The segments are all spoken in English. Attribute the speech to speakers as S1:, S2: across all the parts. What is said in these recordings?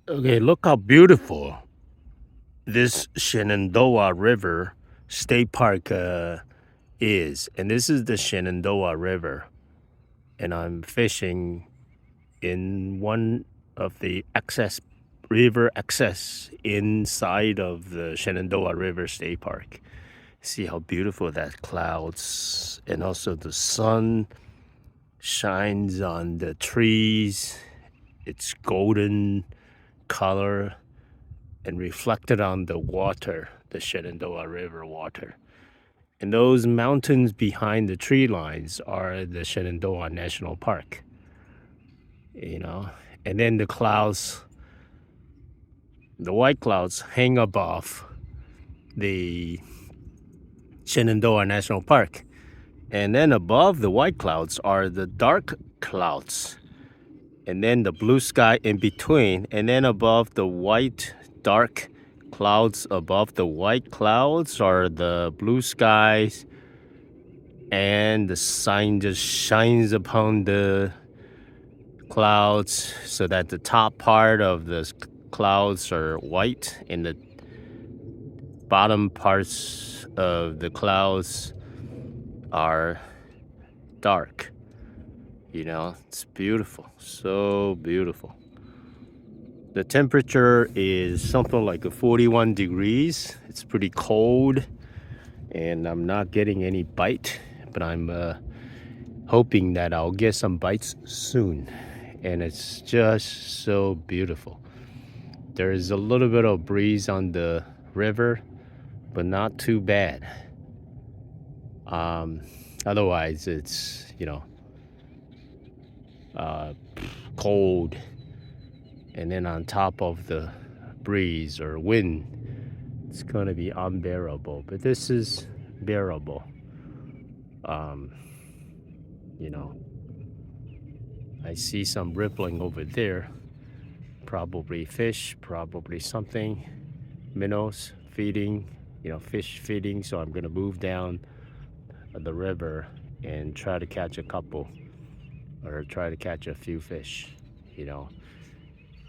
S1: Okay, look how beautiful this Shenandoah River State Park is. And this is the Shenandoah River. And I'm fishing in one of the river access inside of the Shenandoah River State Park. See how beautiful that clouds and also the sun shines on the trees. It's golden color and reflected on the water, the Shenandoah River water. And those mountains behind the tree lines are the Shenandoah National Park, you know. And then the clouds, the white clouds hang above the Shenandoah National Park. And then above the white clouds are the dark clouds. And then the blue sky in between. And then above the white dark clouds, above the white clouds are the blue skies. And the sun just shines upon the clouds so that the top part of the clouds are white and the bottom parts of the clouds are dark. You know, it's beautiful, so beautiful. The temperature is something like 41 degrees. It's pretty cold, and I'm not getting any bite, but I'm hoping that I'll get some bites soon. And it's just so beautiful. There's a little bit of breeze on the river, but not too bad. Otherwise, it's, cold, and then on top of the breeze or wind, it's going to be unbearable. But this is bearable. Um, you know, I see some rippling over there. Probably fish, probably something. Minnows feeding, fish feeding. So I'm going to move down the river and try to catch a couple or try to catch a few fish, you know.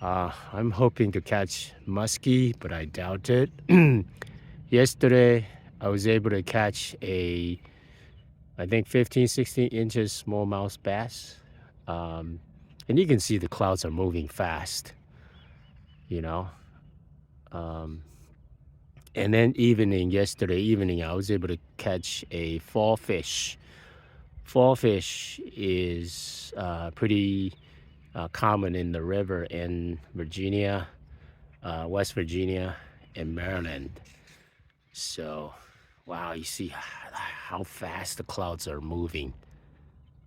S1: I'm hoping to catch muskie, but I doubt it. Yesterday, I was able to catch I think 15, 16 inches smallmouth bass. And you can see the clouds are moving fast, you know. Um, and then yesterday evening, I was able to catch a fall fish. Fall fish is pretty common in the river in Virginia, West Virginia, and Maryland. So, wow, you see how fast the clouds are moving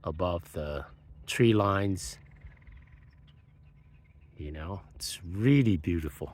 S1: above the tree lines. It's really beautiful.